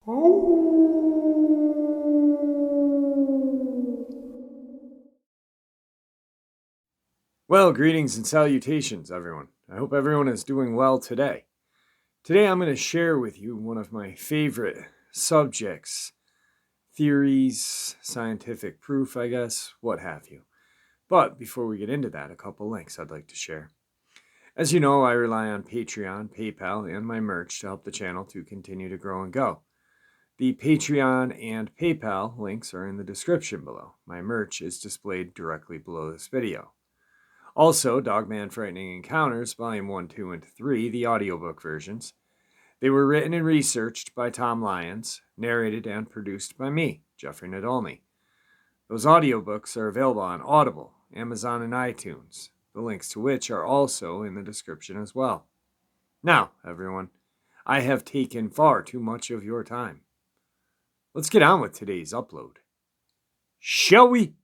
Well, greetings and salutations, everyone. I hope everyone is doing well today. Today, I'm going to share with you one of my favorite subjects, theories, scientific proof, I guess, what have you. But before we get into that, a couple links I'd like to share. As you know, I rely on Patreon, PayPal, and my merch to help the channel to continue to grow and go. The Patreon and PayPal links are in the description below. My merch is displayed directly below this video. Also, Dogman Frightening Encounters, Volume 1, 2, and 3, the audiobook versions. They were written and researched by Tom Lyons, narrated and produced by me, Jeffrey Nadolny. Those audiobooks are available on Audible, Amazon, and iTunes, the links to which are also in the description as well. Now, everyone, I have taken far too much of your time. Let's get on with today's upload. Shall we?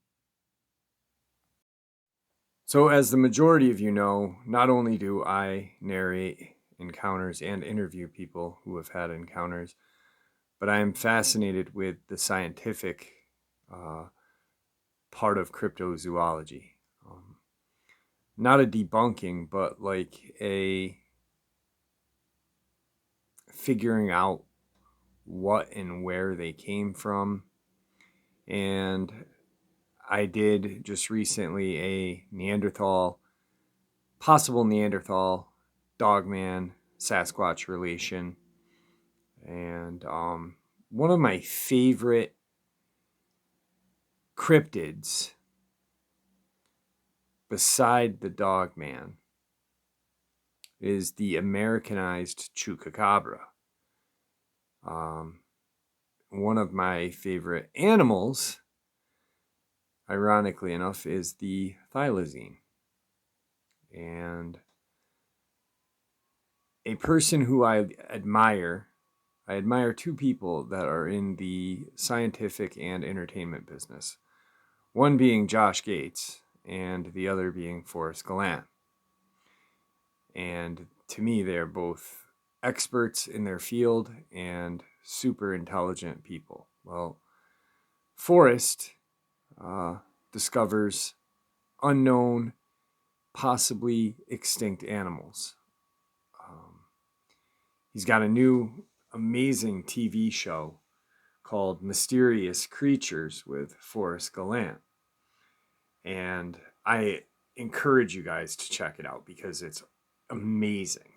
So, as the majority of you know, not only do I narrate encounters and interview people who have had encounters, but I am fascinated with the scientific part of cryptozoology. Not a debunking, but like a figuring out what and where they came from. And I did just recently a possible Neanderthal, Dogman, Sasquatch relation. And one of my favorite cryptids beside the Dogman is the Americanized chupacabra. One of my favorite animals, ironically enough, is the thylacine. And a person who I admire two people that are in the scientific and entertainment business. One being Josh Gates, and the other being Forrest Gallant. And to me, they're both experts in their field and super intelligent people. Well, Forrest discovers unknown, possibly extinct animals. He's got a new amazing TV show called Mysterious Creatures with Forrest Gallant. And I encourage you guys to check it out because it's amazing.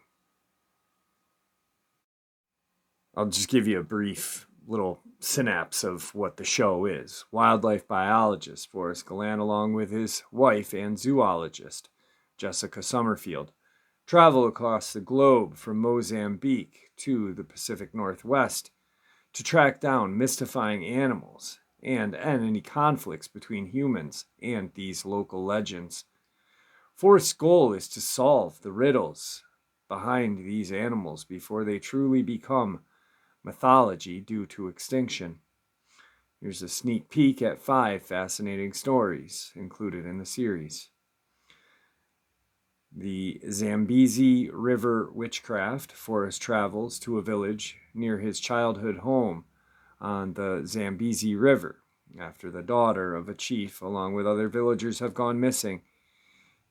I'll just give you a brief little synapse of what the show is. Wildlife biologist Forrest Gallant, along with his wife and zoologist Jessica Summerfield, travel across the globe from Mozambique to the Pacific Northwest to track down mystifying animals and end any conflicts between humans and these local legends. Forrest's goal is to solve the riddles behind these animals before they truly become mythology due to extinction. Here's a sneak peek at 5 fascinating stories included in the series. The Zambezi River witchcraft. Forrest travels to a village near his childhood home on the Zambezi River after the daughter of a chief, along with other villagers, have gone missing.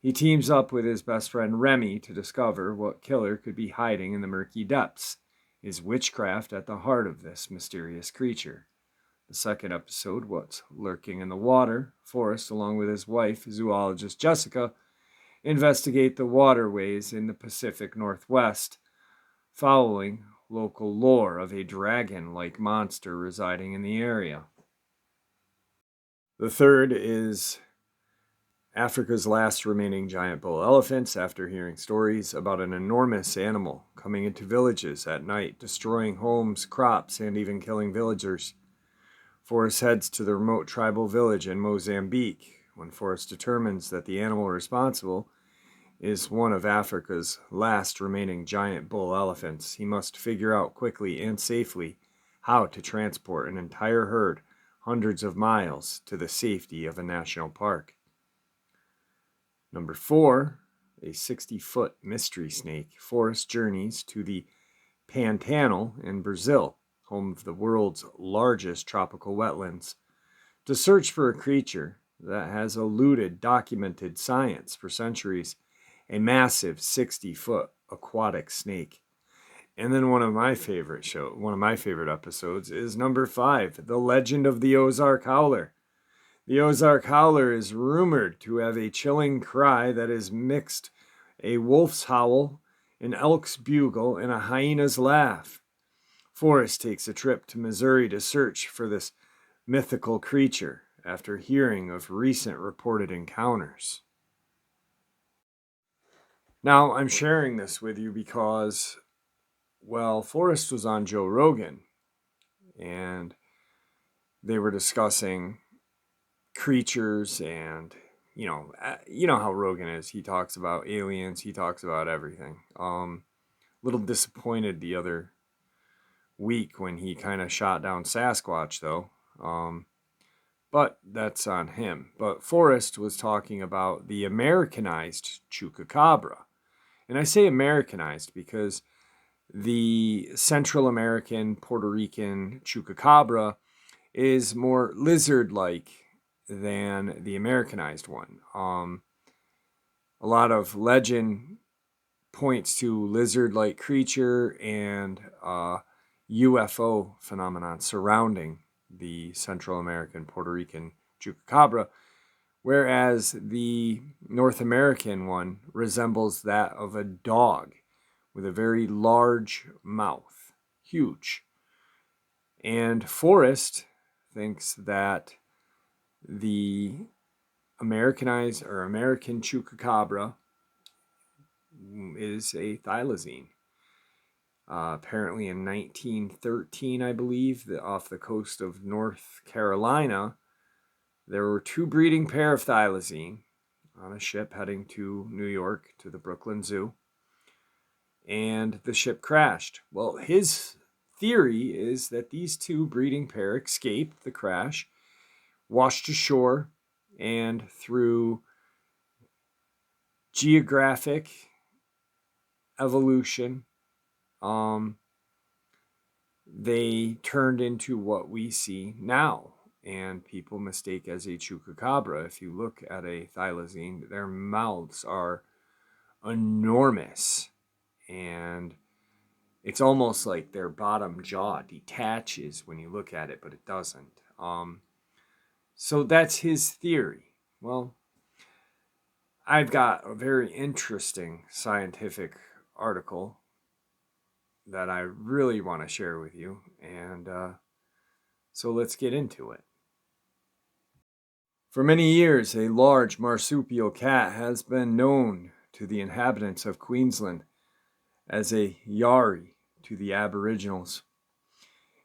He teams up with his best friend Remy to discover what killer could be hiding in the murky depths. Is witchcraft at the heart of this mysterious creature? The second episode, What's Lurking in the Water. Forrest, along with his wife, zoologist Jessica, investigate the waterways in the Pacific Northwest, following local lore of a dragon-like monster residing in the area. The third is Africa's last remaining giant bull elephants. After hearing stories about an enormous animal coming into villages at night, destroying homes, crops, and even killing villagers, Forrest heads to the remote tribal village in Mozambique. When Forrest determines that the animal responsible is one of Africa's last remaining giant bull elephants, he must figure out quickly and safely how to transport an entire herd hundreds of miles to the safety of a national park. Number 4, a 60-foot mystery snake. Forrest journeys to the Pantanal in Brazil, home of the world's largest tropical wetlands, to search for a creature that has eluded documented science for centuries, a massive 60-foot aquatic snake. And then one of my favorite episodes is number 5, The Legend of the Ozark Howler. The Ozark Howler is rumored to have a chilling cry that is mixed a wolf's howl, an elk's bugle, and a hyena's laugh. Forrest takes a trip to Missouri to search for this mythical creature after hearing of recent reported encounters. Now, I'm sharing this with you because, well, Forrest was on Joe Rogan, and they were discussing creatures, and you know how Rogan is. He talks about aliens. He talks about everything. Little disappointed the other week when he kind of shot down Sasquatch, though. But that's on him. But Forrest was talking about the Americanized chupacabra. And I say Americanized because the Central American, Puerto Rican chupacabra is more lizard-like than the Americanized one. A lot of legend points to lizard-like creature and UFO phenomenon surrounding the Central American, Puerto Rican chupacabra, whereas the North American one resembles that of a dog with a very large mouth, huge. And Forrest thinks that the Americanized or American chupacabra is a thylacine. Apparently in 1913, I believe, off the coast of North Carolina, there were 2 breeding pair of thylacine on a ship heading to New York to the Brooklyn Zoo, and the ship crashed. Well, his theory is that these 2 breeding pair escaped the crash, washed ashore, and through geographic evolution, they turned into what we see now, and people mistake as a chupacabra. If you look at a thylacine, their mouths are enormous, and it's almost like their bottom jaw detaches when you look at it, but it doesn't. So that's his theory. Well, I've got a very interesting scientific article that I really want to share with you, and so let's get into it. For many years, a large marsupial cat has been known to the inhabitants of Queensland as a yari to the Aboriginals,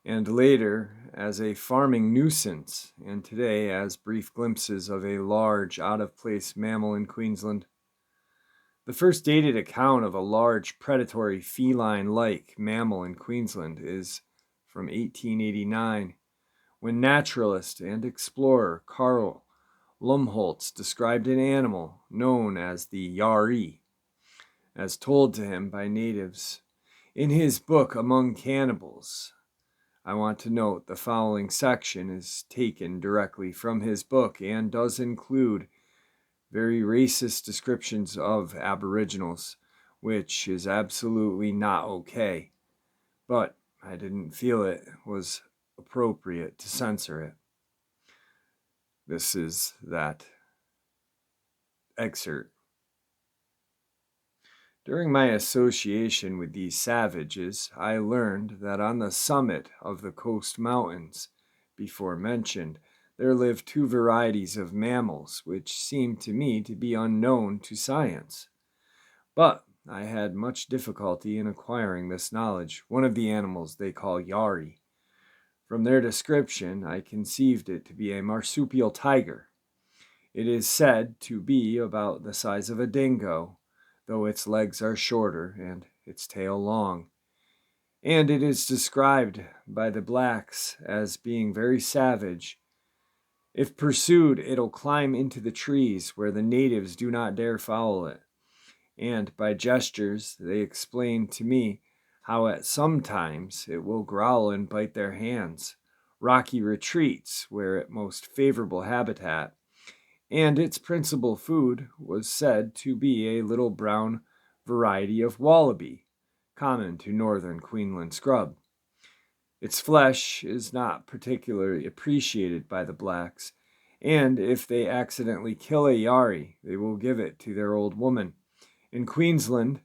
and later as a farming nuisance, and today as brief glimpses of a large, out-of-place mammal in Queensland. The first dated account of a large predatory feline-like mammal in Queensland is from 1889, when naturalist and explorer Carl Lumholtz described an animal known as the yari, as told to him by natives. In his book, Among Cannibals, I want to note the following section is taken directly from his book and does include very racist descriptions of Aboriginals, which is absolutely not okay. But I didn't feel it was appropriate to censor it. This is that excerpt. During my association with these savages, I learned that on the summit of the coast mountains, before mentioned, there live 2 varieties of mammals which seemed to me to be unknown to science. But I had much difficulty in acquiring this knowledge. One of the animals they call yari. From their description, I conceived it to be a marsupial tiger. It is said to be about the size of a dingo, though its legs are shorter and its tail long. And it is described by the blacks as being very savage. If pursued, it'll climb into the trees where the natives do not dare follow it. And by gestures, they explained to me how at some times it will growl and bite their hands, rocky retreats where its most favorable habitat, and its principal food was said to be a little brown variety of wallaby, common to northern Queensland scrub. Its flesh is not particularly appreciated by the blacks, and if they accidentally kill a yari, they will give it to their old woman. In Queensland,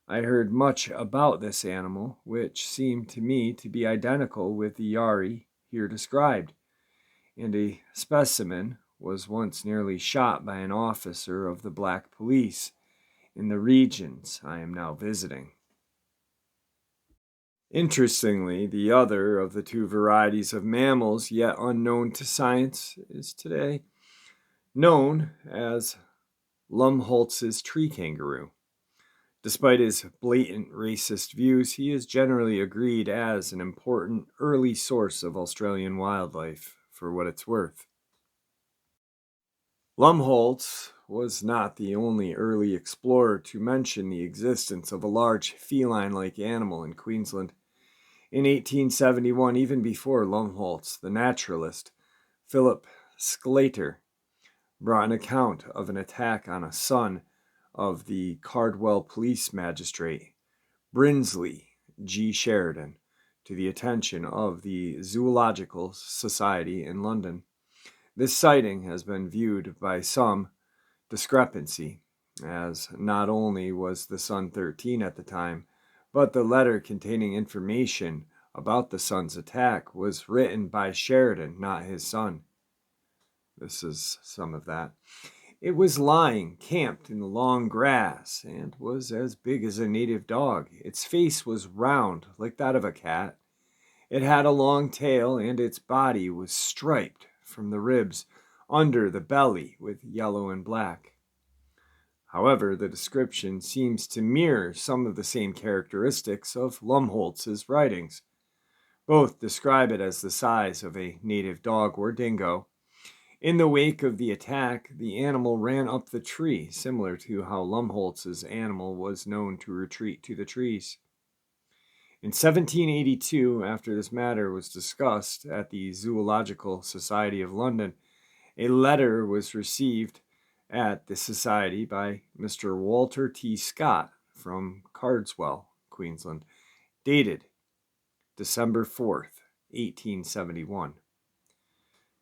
I heard much about this animal, which seemed to me to be identical with the yari here described, and a specimen was once nearly shot by an officer of the black police in the regions I am now visiting. Interestingly, the other of the two varieties of mammals yet unknown to science is today known as Lumholtz's tree kangaroo. Despite his blatant racist views, he is generally agreed as an important early source of Australian wildlife, for what it's worth. Lumholtz was not the only early explorer to mention the existence of a large feline-like animal in Queensland. In 1871, even before Lumholtz, the naturalist Philip Sclater brought an account of an attack on a son of the Cardwell police magistrate, Brinsley G. Sheridan, to the attention of the Zoological Society in London. This sighting has been viewed by some discrepancy, as not only was the son 13 at the time, but the letter containing information about the son's attack was written by Sheridan, not his son. This is some of that. It was lying camped in the long grass and was as big as a native dog. Its face was round like that of a cat. It had a long tail and its body was striped from the ribs under the belly with yellow and black. However, the description seems to mirror some of the same characteristics of Lumholtz's writings. Both describe it as the size of a native dog or dingo. In the wake of the attack, the animal ran up the tree, similar to how Lumholtz's animal was known to retreat to the trees. In 1782, after this matter was discussed at the Zoological Society of London, a letter was received at the Society by Mr. Walter T. Scott from Cardswell, Queensland, dated December 4th, 1871,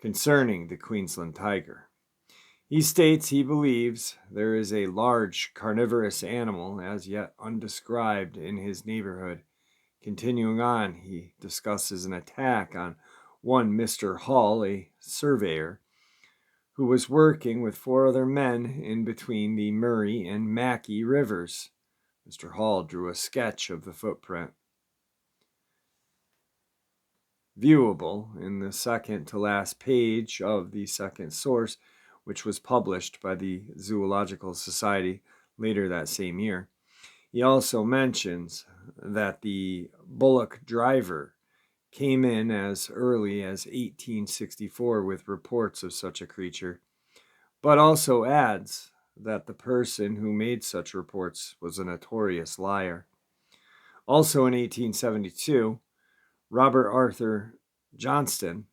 concerning the Queensland tiger. He states he believes there is a large carnivorous animal as yet undescribed in his neighborhood. Continuing on, he discusses an attack on one Mr. Hall, a surveyor, who was working with 4 other men in between the Murray and Mackay rivers. Mr. Hall drew a sketch of the footprint, viewable in the second to last page of the second source, which was published by the Zoological Society later that same year. He also mentions that the bullock driver came in as early as 1864 with reports of such a creature, but also adds that the person who made such reports was a notorious liar. Also in 1872, Robert Arthur Johnston,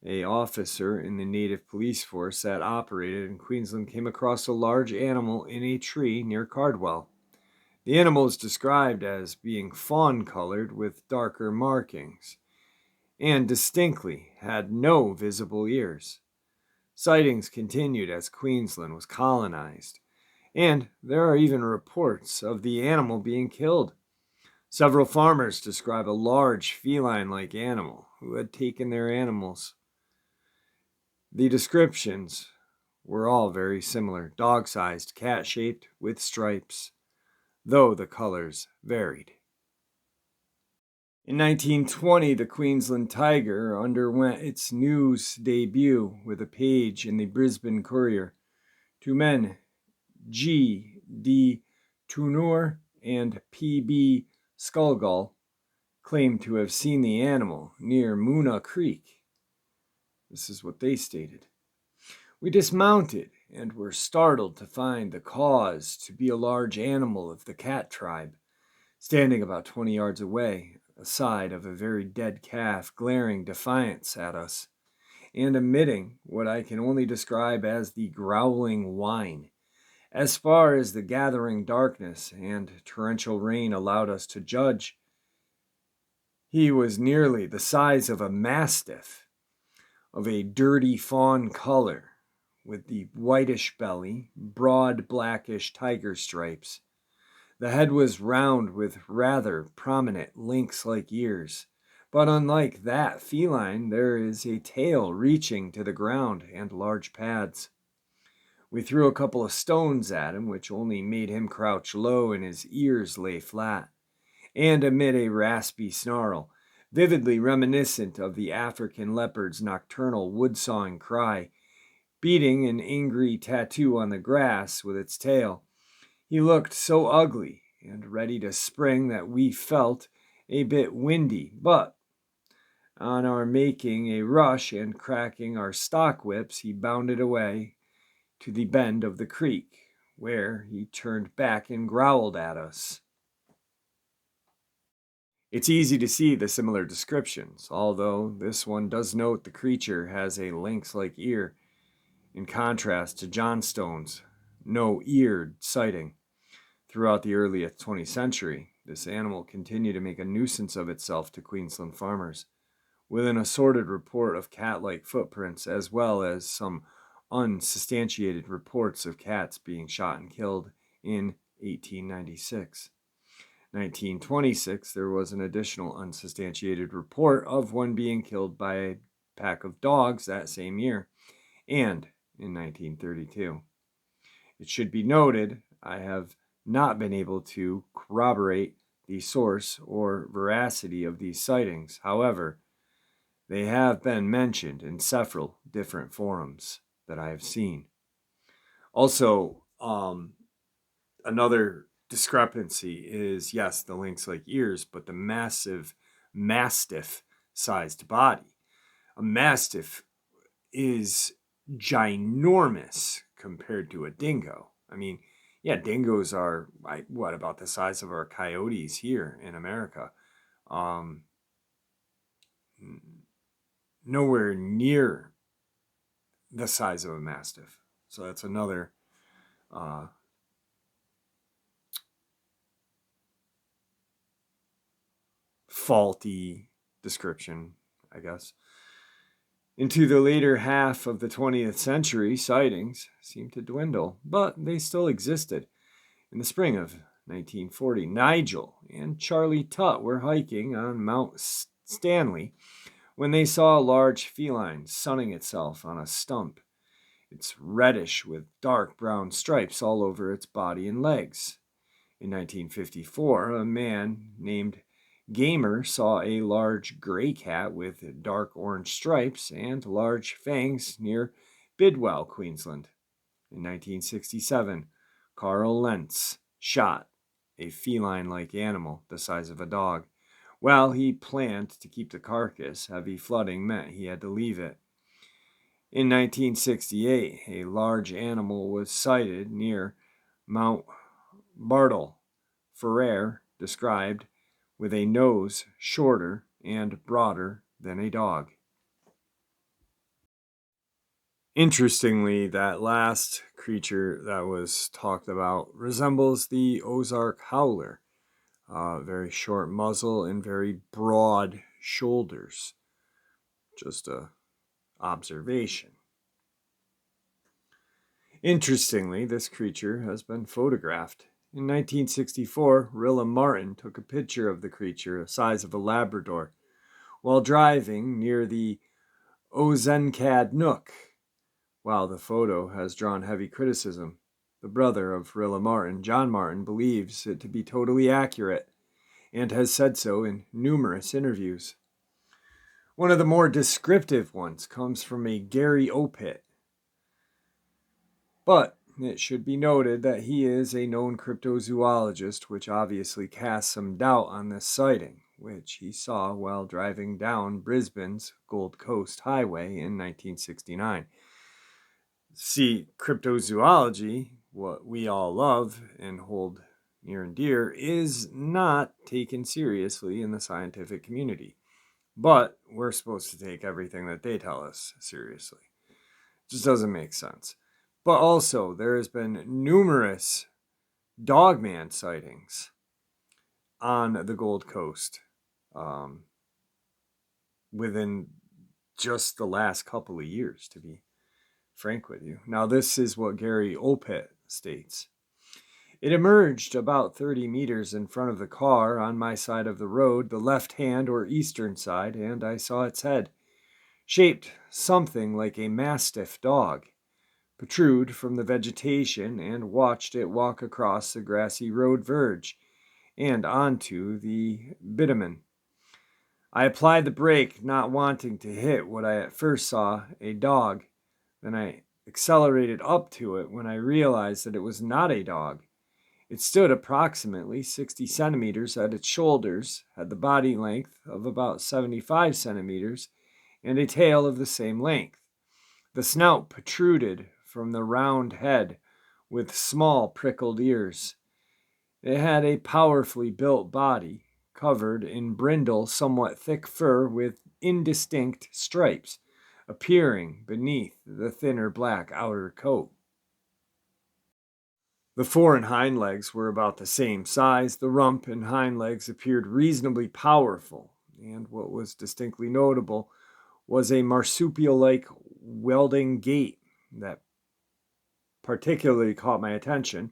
an officer in the native police force that operated in Queensland, came across a large animal in a tree near Cardwell. The animal is described as being fawn-colored with darker markings, and distinctly had no visible ears. Sightings continued as Queensland was colonized, and there are even reports of the animal being killed. Several farmers describe a large feline-like animal who had taken their animals. The descriptions were all very similar, dog-sized, cat-shaped, with stripes, though the colors varied. In 1920, the Queensland tiger underwent its news debut with a page in the Brisbane Courier. 2 men, G. D. Tunur and P. B. Skulgall, claimed to have seen the animal near Moona Creek. This is what they stated. We dismounted and were startled to find the cause to be a large animal of the cat tribe, standing about 20 yards away, aside of a very dead calf, glaring defiance at us, and emitting what I can only describe as the growling whine. As far as the gathering darkness and torrential rain allowed us to judge, he was nearly the size of a mastiff, of a dirty fawn color, with the whitish belly, broad blackish tiger stripes. The head was round with rather prominent lynx-like ears, but unlike that feline, there is a tail reaching to the ground and large pads. We threw a couple of stones at him, which only made him crouch low and his ears lay flat, and emit a raspy snarl, vividly reminiscent of the African leopard's nocturnal wood-sawing cry, beating an angry tattoo on the grass with its tail. He looked so ugly and ready to spring that we felt a bit windy, but on our making a rush and cracking our stock whips, he bounded away to the bend of the creek, where he turned back and growled at us. It's easy to see the similar descriptions, although this one does note the creature has a lynx-like ear, in contrast to Johnstone's no-eared sighting. Throughout the early 20th century, this animal continued to make a nuisance of itself to Queensland farmers, with an assorted report of cat-like footprints as well as some unsubstantiated reports of cats being shot and killed in 1896. 1926, there was an additional unsubstantiated report of one being killed by a pack of dogs that same year, and in 1932. It should be noted, I have not been able to corroborate the source or veracity of these sightings. However, they have been mentioned in several different forums that I have seen. Also, another discrepancy is, yes, the lynx-like ears, but the massive mastiff-sized body. A mastiff is ginormous compared to a dingo. I mean, yeah, dingoes are, about the size of our coyotes here in America. Nowhere near the size of a mastiff. So that's another faulty description, I guess. Into the later half of the 20th century, sightings seemed to dwindle, but they still existed. In the spring of 1940, Nigel and Charlie Tutt were hiking on Mount Stanley when they saw a large feline sunning itself on a stump. It's reddish with dark brown stripes all over its body and legs. In 1954, a man named Gamer saw a large gray cat with dark orange stripes and large fangs near Bidwell, Queensland. In 1967, Carl Lentz shot a feline-like animal the size of a dog. While he planned to keep the carcass, heavy flooding meant he had to leave it. In 1968, a large animal was sighted near Mount Bartle. Ferrer described with a nose shorter and broader than a dog. Interestingly, that last creature that was talked about resembles the Ozark howler. Very short muzzle and very broad shoulders. Just a observation. Interestingly, this creature has been photographed. In 1964, Rilla Martin took a picture of the creature, the size of a Labrador, while driving near the Ozenkad Nook. While the photo has drawn heavy criticism, the brother of Rilla Martin, John Martin, believes it to be totally accurate and has said so in numerous interviews. One of the more descriptive ones comes from a Gary Opit. But it should be noted that he is a known cryptozoologist, which obviously casts some doubt on this sighting, which he saw while driving down Brisbane's Gold Coast Highway in 1969. See, cryptozoology, what we all love and hold near and dear, is not taken seriously in the scientific community. But we're supposed to take everything that they tell us seriously. It just doesn't make sense. But also, there has been numerous Dogman sightings on the Gold Coast within just the last couple of years, to be frank with you. Now, this is what Gary Opit states. It emerged about 30 meters in front of the car on my side of the road, the left hand or eastern side, and I saw its head, shaped something like a mastiff dog, protrude from the vegetation, and watched it walk across the grassy road verge and onto the bitumen. I applied the brake, not wanting to hit what I at first saw, a dog. Then I accelerated up to it when I realized that it was not a dog. It stood approximately 60 centimeters at its shoulders, had the body length of about 75 centimeters, and a tail of the same length. The snout protruded from the round head with small prickled ears. It had a powerfully built body, covered in brindle, somewhat thick fur with indistinct stripes, appearing beneath the thinner black outer coat. The fore and hind legs were about the same size. The rump and hind legs appeared reasonably powerful, and what was distinctly notable was a marsupial-like welding gait that particularly caught my attention.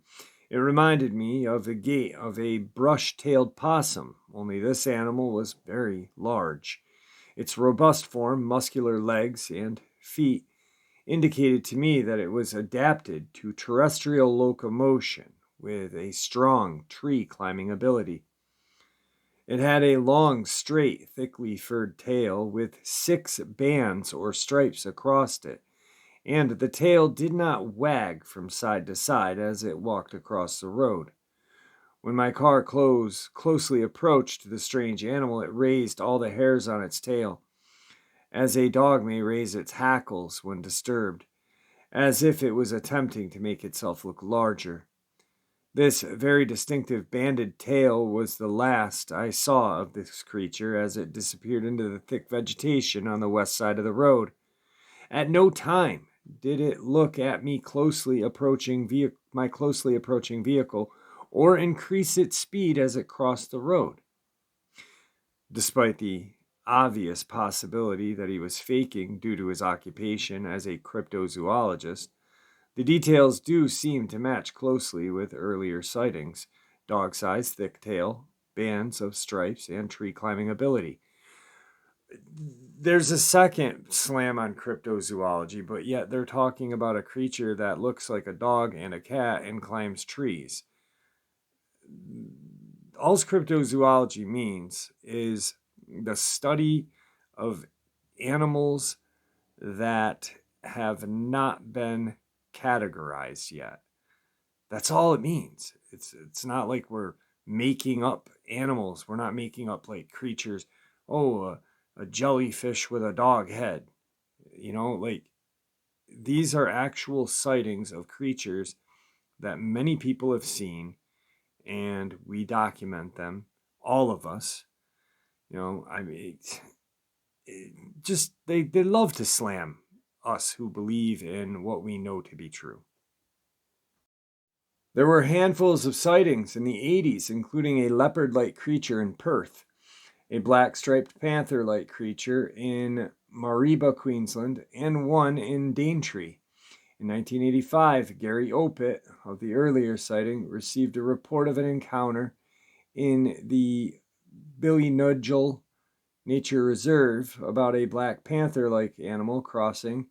It reminded me of the gait of a brush-tailed possum, only this animal was very large. Its robust form, muscular legs, and feet indicated to me that it was adapted to terrestrial locomotion with a strong tree climbing ability. It had a long, straight, thickly furred tail with 6 bands or stripes across it, and the tail did not wag from side to side as it walked across the road. When my car closely approached the strange animal, it raised all the hairs on its tail, as a dog may raise its hackles when disturbed, as if it was attempting to make itself look larger. This very distinctive banded tail was the last I saw of this creature as it disappeared into the thick vegetation on the west side of the road. At no time did it look at my closely approaching vehicle or increase its speed as it crossed the road. Despite the obvious possibility that he was faking due to his occupation as a cryptozoologist, the details do seem to match closely with earlier sightings: dog size, thick tail, bands of stripes, and tree climbing ability. There's a second slam on cryptozoology, but yet they're talking about a creature that looks like a dog and a cat and climbs trees. All cryptozoology means is the study of animals that have not been categorized yet. That's all it means. It's not like we're making up animals. We're not making up like creatures. Oh, a jellyfish with a dog head. Like these are actual sightings of creatures that many people have seen, and we document them, all of us. They love to slam us who believe in what we know to be true. There were handfuls of sightings in the 80s, including a leopard-like creature in Perth, a black-striped panther-like creature in Mariba, Queensland, and one in Daintree. In 1985, Gary Opit, of the earlier sighting, received a report of an encounter in the Billynudgel Nature Reserve about a black panther-like animal crossing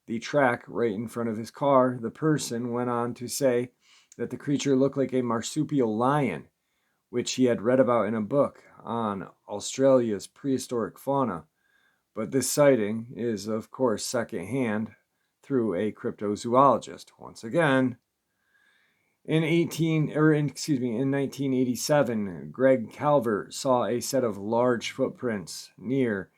the track right in front of his car. The person went on to say that the creature looked like a marsupial lion, which he had read about in a book on Australia's prehistoric fauna. But this sighting is, of course, secondhand through a cryptozoologist. Once again, in 1987, Greg Calvert saw a set of large footprints near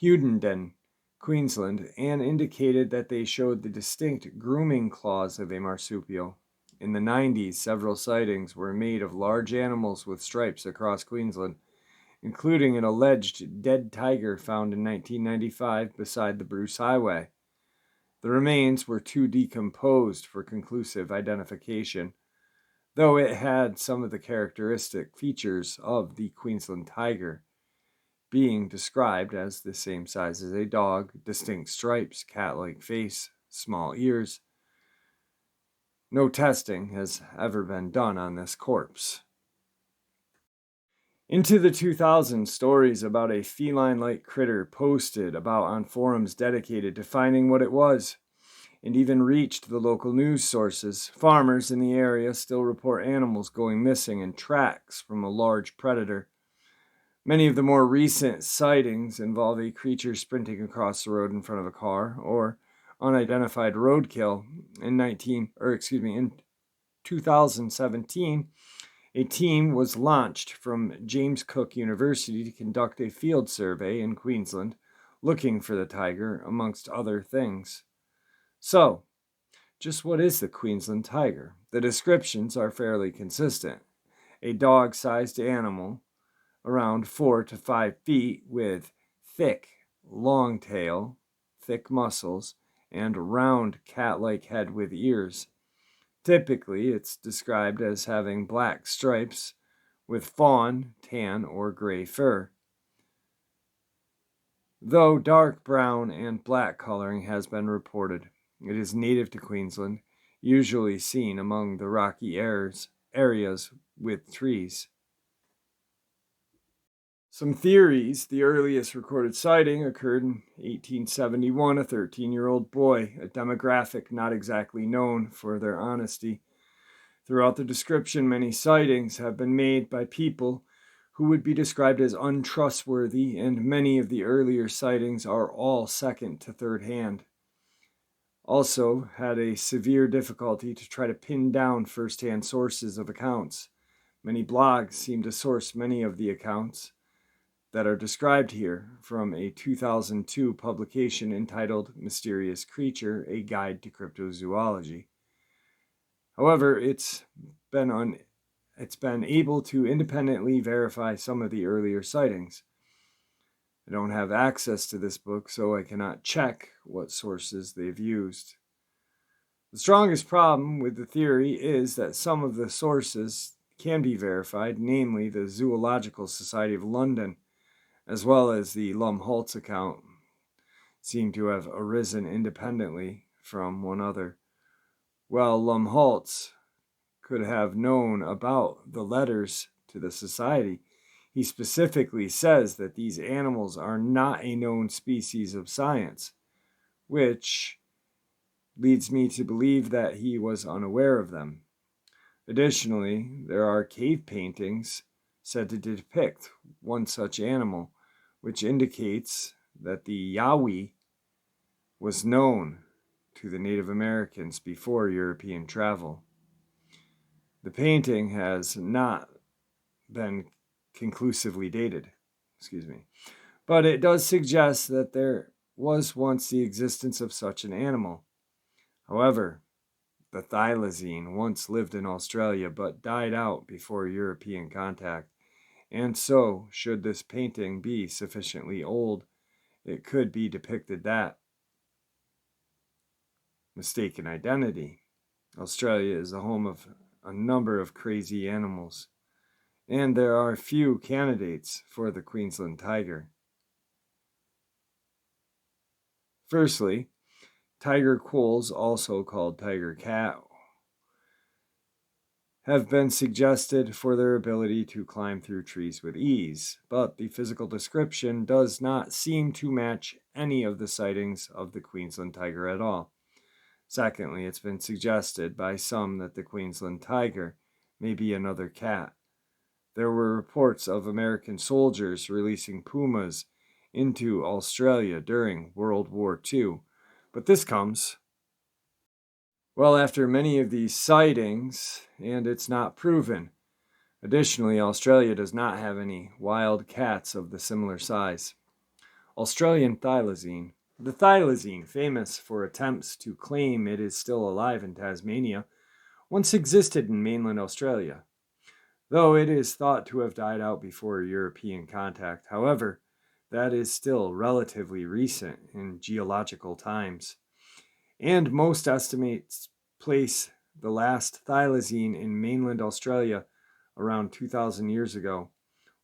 Hunedon, Queensland, and indicated that they showed the distinct grooming claws of a marsupial. In the 90s, several sightings were made of large animals with stripes across Queensland, including an alleged dead tiger found in 1995 beside the Bruce Highway. The remains were too decomposed for conclusive identification, though it had some of the characteristic features of the Queensland tiger, being described as the same size as a dog, distinct stripes, cat-like face, small ears. No testing has ever been done on this corpse. Into the 2000s, stories about a feline-like critter posted about on forums dedicated to finding what it was, and even reached the local news sources. Farmers in the area still report animals going missing and tracks from a large predator. Many of the more recent sightings involve a creature sprinting across the road in front of a car or unidentified roadkill. In 2017, a team was launched from James Cook University to conduct a field survey in Queensland, looking for the tiger, amongst other things. So, just what is the Queensland tiger? The descriptions are fairly consistent. A dog-sized animal, around 4 to 5 feet, with thick, long tail, thick muscles, and round cat-like head with ears. Typically, it's described as having black stripes with fawn, tan, or gray fur, though dark brown and black coloring has been reported. It is native to Queensland, usually seen among the rocky areas with trees. Some theories. The earliest recorded sighting occurred in 1871. A 13-year-old boy, a demographic not exactly known for their honesty. Throughout the description, many sightings have been made by people who would be described as untrustworthy, and many of the earlier sightings are all second to third hand. Also had a severe difficulty to try to pin down first-hand sources of accounts. Many blogs seem to source many of the accounts that are described here from a 2002 publication entitled Mysterious Creature, A Guide to Cryptozoology. However, it's been able to independently verify some of the earlier sightings. I don't have access to this book, so I cannot check what sources they've used. The strongest problem with the theory is that some of the sources can be verified, namely the Zoological Society of London, as well as the Lumholtz account, seem to have arisen independently from one another. While Lumholtz could have known about the letters to the society, he specifically says that these animals are not a known species of science, which leads me to believe that he was unaware of them. Additionally, there are cave paintings said to depict one such animal, which indicates that the Yowie was known to the Native Americans before European travel. The painting has not been conclusively dated, but it does suggest that there was once the existence of such an animal. However, the thylacine once lived in Australia but died out before European contact, and so, should this painting be sufficiently old, it could be depicted that mistaken identity. Australia is the home of a number of crazy animals, and there are few candidates for the Queensland tiger. Firstly, tiger quolls, also called tiger cat, have been suggested for their ability to climb through trees with ease, but the physical description does not seem to match any of the sightings of the Queensland tiger at all. Secondly, it's been suggested by some that the Queensland tiger may be another cat. There were reports of American soldiers releasing pumas into Australia during World War II, but this comes well after many of these sightings, and it's not proven. Additionally, Australia does not have any wild cats of the similar size. Australian thylacine. The thylacine, famous for attempts to claim it is still alive in Tasmania, once existed in mainland Australia, though it is thought to have died out before European contact. However, that is still relatively recent in geological times, and most estimates place the last thylacine in mainland Australia around 2,000 years ago.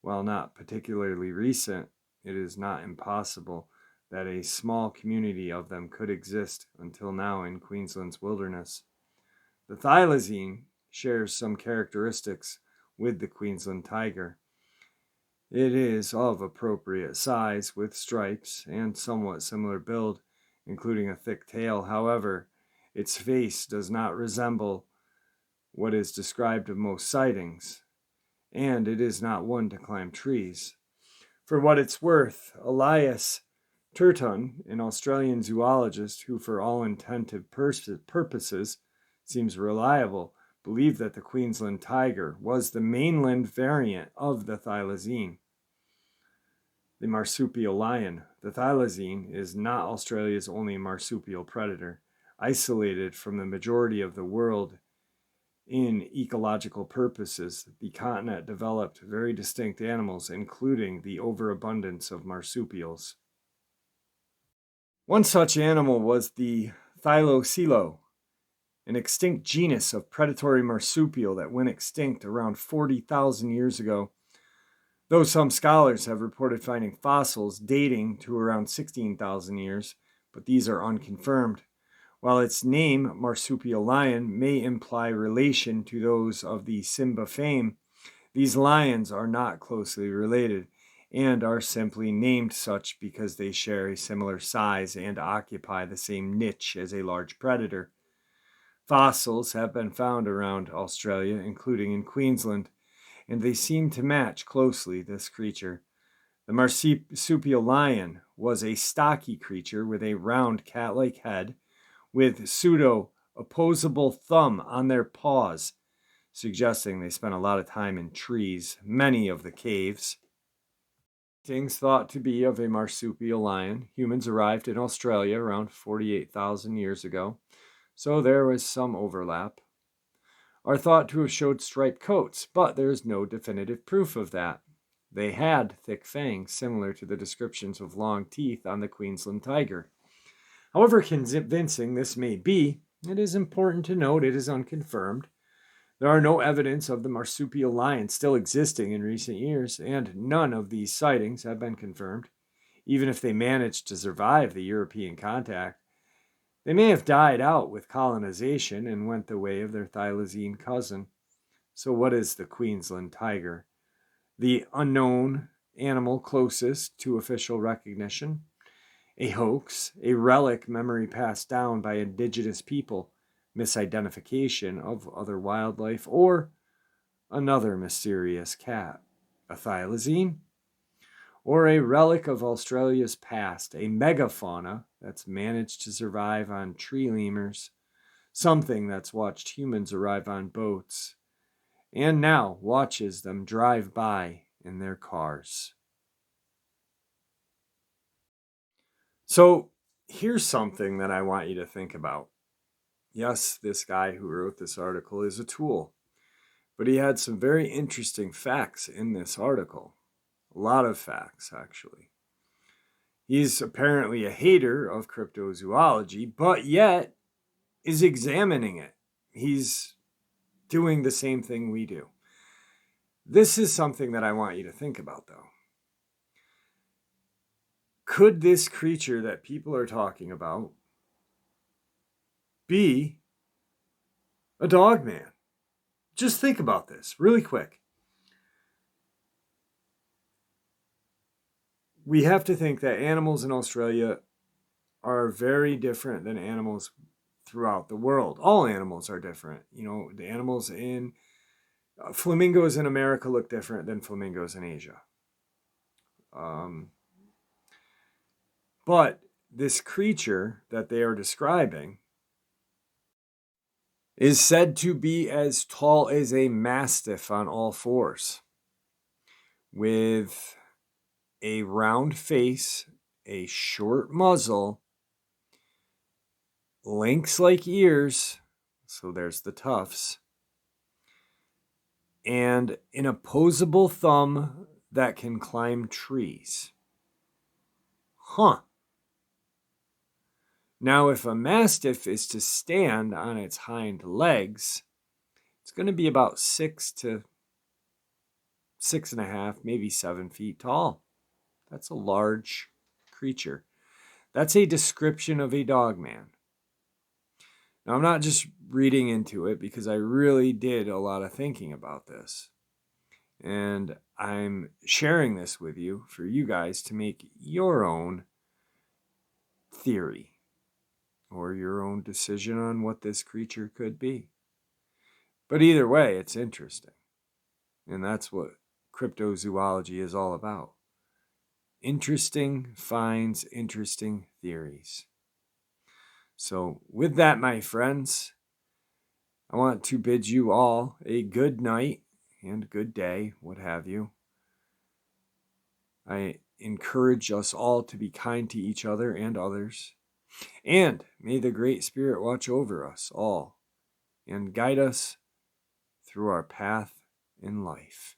While not particularly recent, it is not impossible that a small community of them could exist until now in Queensland's wilderness. The thylacine shares some characteristics with the Queensland tiger. It is of appropriate size with stripes and somewhat similar build, including a thick tail. However, its face does not resemble what is described of most sightings, and it is not one to climb trees. For what it's worth, Elias Turton, an Australian zoologist who for all intended purposes seems reliable, believed that the Queensland tiger was the mainland variant of the thylacine. The marsupial lion. The thylacine is not Australia's only marsupial predator. Isolated from the majority of the world in ecological purposes, the continent developed very distinct animals, including the overabundance of marsupials. One such animal was the thylacilo, an extinct genus of predatory marsupial that went extinct around 40,000 years ago, though some scholars have reported finding fossils dating to around 16,000 years, but these are unconfirmed. While its name, marsupial lion, may imply relation to those of the Simba fame, these lions are not closely related and are simply named such because they share a similar size and occupy the same niche as a large predator. Fossils have been found around Australia, including in Queensland, and they seem to match closely this creature. The marsupial lion was a stocky creature with a round cat-like head, with pseudo-opposable thumb on their paws, suggesting they spent a lot of time in trees, many of the caves. Things thought to be of a marsupial lion. Humans arrived in Australia around 48,000 years ago, so there was some overlap. Are thought to have showed striped coats, but there is no definitive proof of that. They had thick fangs, similar to the descriptions of long teeth on the Queensland tiger. However convincing this may be, it is important to note it is unconfirmed. There are no evidence of the marsupial lion still existing in recent years, and none of these sightings have been confirmed. Even if they managed to survive the European contact, they may have died out with colonization and went the way of their thylacine cousin. So what is the Queensland tiger? The unknown animal closest to official recognition? A hoax, a relic memory passed down by indigenous people, misidentification of other wildlife, or another mysterious cat? A thylacine? Or a relic of Australia's past, a megafauna that's managed to survive on tree lemurs, something that's watched humans arrive on boats, and now watches them drive by in their cars. So here's something that I want you to think about. Yes, this guy who wrote this article is a tool, but he had some very interesting facts in this article. A lot of facts, actually. He's apparently a hater of cryptozoology, but yet is examining it. He's doing the same thing we do. This is something that I want you to think about, though. Could this creature that people are talking about be a dogman? Just think about this really quick. We have to think that animals in Australia are very different than animals throughout the world. All animals are different. You know, the animals in flamingos in America look different than flamingos in Asia. But this creature that they are describing is said to be as tall as a mastiff on all fours, with a round face, a short muzzle, lynx-like ears, so there's the tufts, and an opposable thumb that can climb trees. Huh. Now, if a mastiff is to stand on its hind legs, it's going to be about 6 to 6.5, maybe 7 feet tall. That's a large creature. That's a description of a dogman. Now, I'm not just reading into it because I really did a lot of thinking about this. And I'm sharing this with you for you guys to make your own theory or your own decision on what this creature could be. But either way, it's interesting. And that's what cryptozoology is all about. Interesting finds, interesting theories. So with that, my friends, I want to bid you all a good night and good day, what have you. I encourage us all to be kind to each other and others. And may the Great Spirit watch over us all and guide us through our path in life.